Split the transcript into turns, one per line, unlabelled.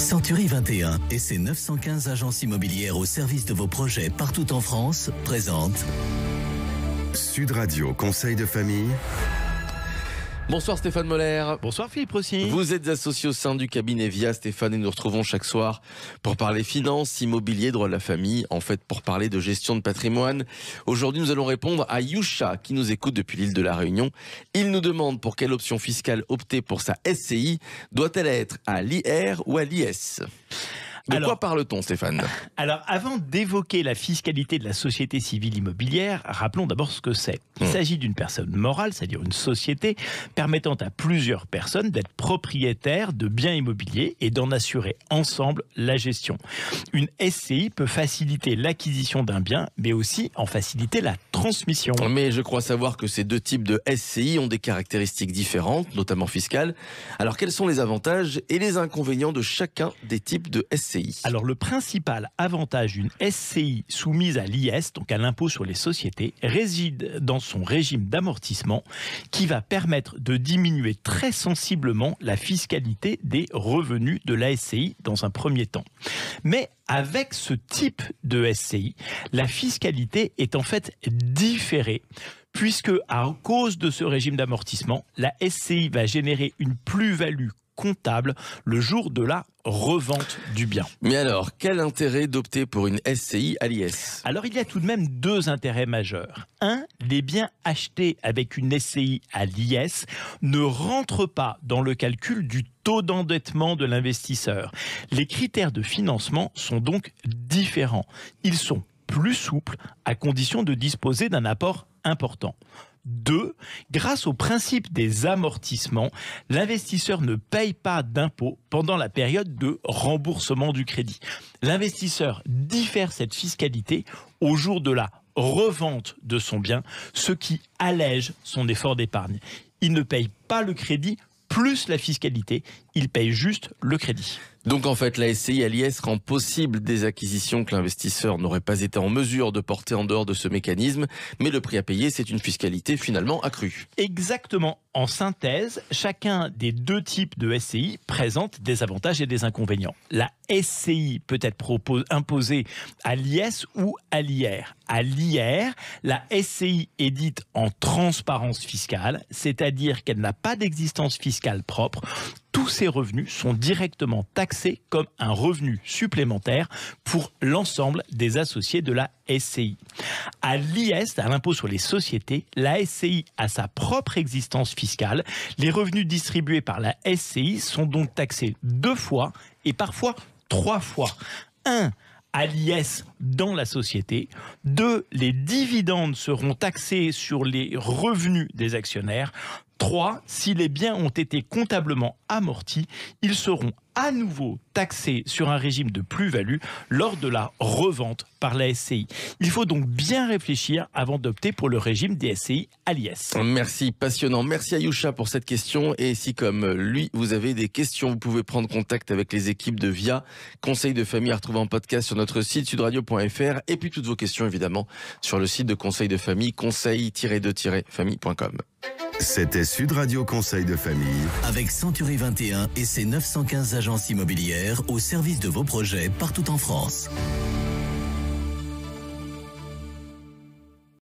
Century 21 et ses 915 agences immobilières au service de vos projets partout en France présentent
Sud Radio Conseil de famille.
Bonsoir Stéphane Moller.
Bonsoir Philippe Rossi.
Vous êtes associé au sein du cabinet VIA, Stéphane, et nous retrouvons chaque soir pour parler finances, immobilier, droit de la famille, en fait pour parler de gestion de patrimoine. Aujourd'hui, nous allons répondre à Yusha qui nous écoute depuis l'île de la Réunion. Il nous demande pour quelle option fiscale opter pour sa SCI. Doit-elle être à l'IR ou à l'IS ? De quoi parle-t-on, Stéphane ?
Alors, avant d'évoquer la fiscalité de la société civile immobilière, rappelons d'abord ce que c'est. Il s'agit d'une personne morale, c'est-à-dire une société permettant à plusieurs personnes d'être propriétaires de biens immobiliers et d'en assurer ensemble la gestion. Une SCI peut faciliter l'acquisition d'un bien, mais aussi en faciliter la transmission.
Mais je crois savoir que ces deux types de SCI ont des caractéristiques différentes, notamment fiscales. Alors, quels sont les avantages et les inconvénients de chacun des types de SCI ?
Alors, le principal avantage d'une SCI soumise à l'IS, donc à l'impôt sur les sociétés, réside dans son régime d'amortissement qui va permettre de diminuer très sensiblement la fiscalité des revenus de la SCI dans un premier temps. Mais avec ce type de SCI, la fiscalité est en fait différée, puisque à cause de ce régime d'amortissement, la SCI va générer une plus-value comptable le jour de la revente du bien.
Mais alors, quel intérêt d'opter pour une SCI à l'IS ?
Alors, il y a tout de même deux intérêts majeurs. Un, les biens achetés avec une SCI à l'IS ne rentrent pas dans le calcul du taux d'endettement de l'investisseur. Les critères de financement sont donc différents. Ils sont plus souples à condition de disposer d'un apport important. 2. Grâce au principe des amortissements, l'investisseur ne paye pas d'impôt pendant la période de remboursement du crédit. L'investisseur diffère cette fiscalité au jour de la revente de son bien, ce qui allège son effort d'épargne. Il ne paye pas le crédit plus la fiscalité, il paye juste le crédit.
Donc en fait, la SCI à l'IS rend possible des acquisitions que l'investisseur n'aurait pas été en mesure de porter en dehors de ce mécanisme, mais le prix à payer, c'est une fiscalité finalement accrue.
Exactement. En synthèse, chacun des deux types de SCI présente des avantages et des inconvénients. La SCI peut être imposée à l'IS ou à l'IR. À l'IR, la SCI est dite en transparence fiscale, c'est-à-dire qu'elle n'a pas d'existence fiscale propre. Tous ces revenus sont directement taxés comme un revenu supplémentaire pour l'ensemble des associés de la SCI. À l'IS, à l'impôt sur les sociétés, la SCI a sa propre existence fiscale. Les revenus distribués par la SCI sont donc taxés 2 fois et parfois 3 fois. 1. À l'IS dans la société. 2. Les dividendes seront taxés sur les revenus des actionnaires. 3. Si les biens ont été comptablement amortis, ils seront à nouveau taxés sur un régime de plus-value lors de la revente par la SCI. Il faut donc bien réfléchir avant d'opter pour le régime des SCI à l'IS.
Merci, passionnant. Merci à Yusha pour cette question. Et si comme lui, vous avez des questions, vous pouvez prendre contact avec les équipes de VIA. Conseil de famille à retrouver en podcast sur notre site sudradio.fr. Et puis toutes vos questions, évidemment, sur le site de Conseil de famille, conseil-de-famille.com.
C'était Sud Radio Conseil de famille.
avec Century 21 et ses 915 agences immobilières au service de vos projets partout en France.